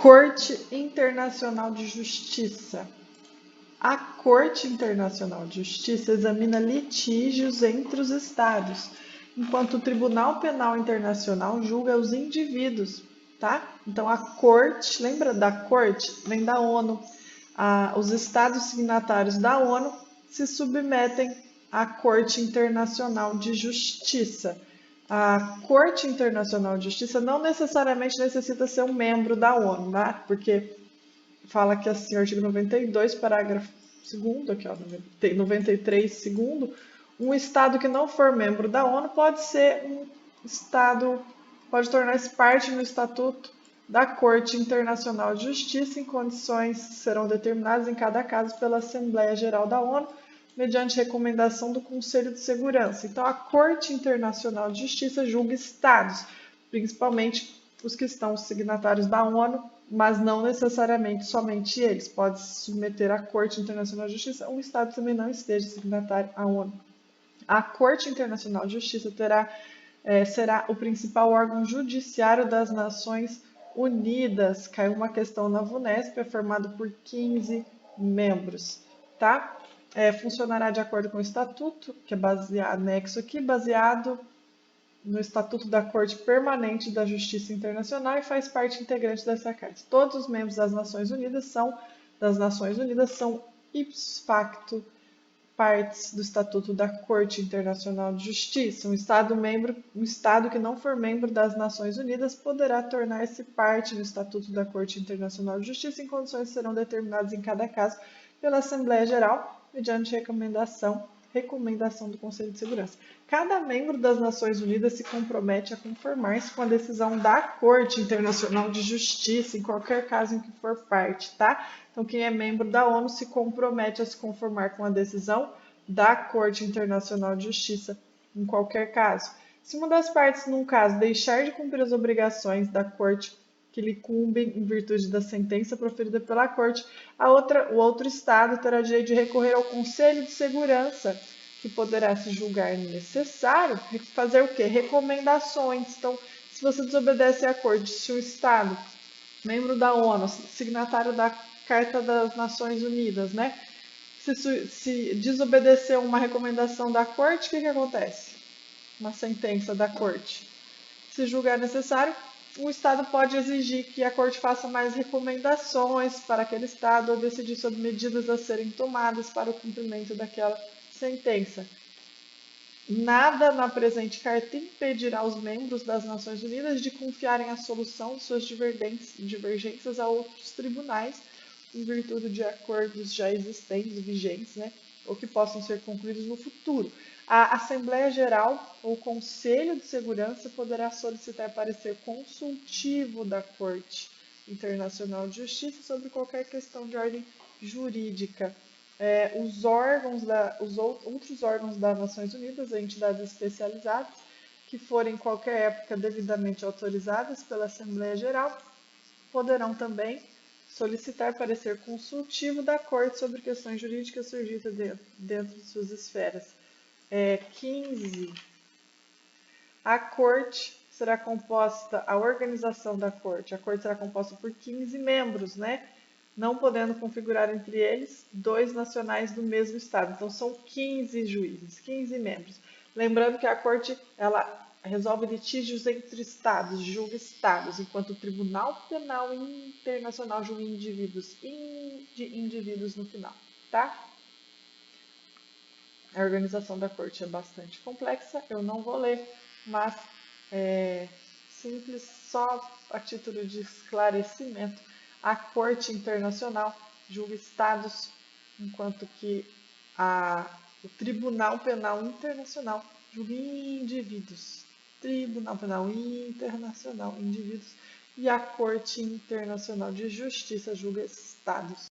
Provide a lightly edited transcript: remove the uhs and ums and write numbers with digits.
Corte Internacional de Justiça. A Corte Internacional de Justiça examina litígios entre os Estados, enquanto o Tribunal Penal Internacional julga os indivíduos, tá? Então a Corte, lembra da Corte? Vem da ONU. Os Estados signatários da ONU se submetem à Corte Internacional de Justiça. A Corte Internacional de Justiça não necessariamente necessita ser um membro da ONU, tá? Porque fala que assim, o artigo 92, parágrafo 2º, aqui ó, 93, segundo, um Estado que não for membro da ONU pode ser um Estado, pode tornar-se parte no Estatuto da Corte Internacional de Justiça em condições que serão determinadas em cada caso pela Assembleia Geral da ONU, mediante recomendação do Conselho de Segurança. Então, a Corte Internacional de Justiça julga Estados, principalmente os que estão signatários da ONU, mas não necessariamente somente eles. Pode se submeter à Corte Internacional de Justiça um Estado que também não esteja signatário à ONU. A Corte Internacional de Justiça será o principal órgão judiciário das Nações Unidas. Caiu uma questão na VUNESP, é formado por 15 membros, tá? Funcionará de acordo com o Estatuto, que é anexo aqui, baseado no Estatuto da Corte Permanente da Justiça Internacional e faz parte integrante dessa carta. Todos os membros das Nações Unidas são ipso facto partes do Estatuto da Corte Internacional de Justiça. Um Estado que não for membro das Nações Unidas poderá tornar-se parte do Estatuto da Corte Internacional de Justiça em condições que serão determinadas em cada caso pela Assembleia Geral, mediante recomendação do Conselho de Segurança. Cada membro das Nações Unidas se compromete a conformar-se com a decisão da Corte Internacional de Justiça, em qualquer caso em que for parte, tá? Então, quem é membro da ONU se compromete a se conformar com a decisão da Corte Internacional de Justiça, em qualquer caso. Se uma das partes, num caso, deixar de cumprir as obrigações da Corte que lhe cumpem em virtude da sentença proferida pela Corte, o outro Estado terá direito de recorrer ao Conselho de Segurança, que poderá, se julgar necessário, fazer o quê? Recomendações. Então, se você desobedece à Corte, se um Estado, membro da ONU, signatário da Carta das Nações Unidas, né? Se desobedecer uma recomendação da Corte, o que acontece? Uma sentença da Corte. Se julgar necessário, o Estado pode exigir que a Corte faça mais recomendações para aquele Estado ou decidir sobre medidas a serem tomadas para o cumprimento daquela sentença. Nada na presente carta impedirá os membros das Nações Unidas de confiarem a solução de suas divergências a outros tribunais, em virtude de acordos já existentes, vigentes, né, ou que possam ser concluídos no futuro. A Assembleia Geral ou Conselho de Segurança poderá solicitar parecer consultivo da Corte Internacional de Justiça sobre qualquer questão de ordem jurídica. Os outros órgãos das Nações Unidas, entidades especializadas, que forem em qualquer época devidamente autorizadas pela Assembleia Geral, poderão também solicitar parecer consultivo da Corte sobre questões jurídicas surgidas dentro de suas esferas. 15. A organização da Corte. A Corte será composta por 15 membros, né? Não podendo configurar entre eles 2 nacionais do mesmo Estado. Então, são 15 juízes, 15 membros. Lembrando que a Corte, ela resolve litígios entre Estados, julga Estados, enquanto o Tribunal Penal Internacional julga indivíduos no final, tá? A organização da Corte é bastante complexa, eu não vou ler, mas simples, só a título de esclarecimento. A Corte Internacional julga Estados, enquanto que o Tribunal Penal Internacional julga indivíduos. Tribunal Penal Internacional, indivíduos. E a Corte Internacional de Justiça julga Estados.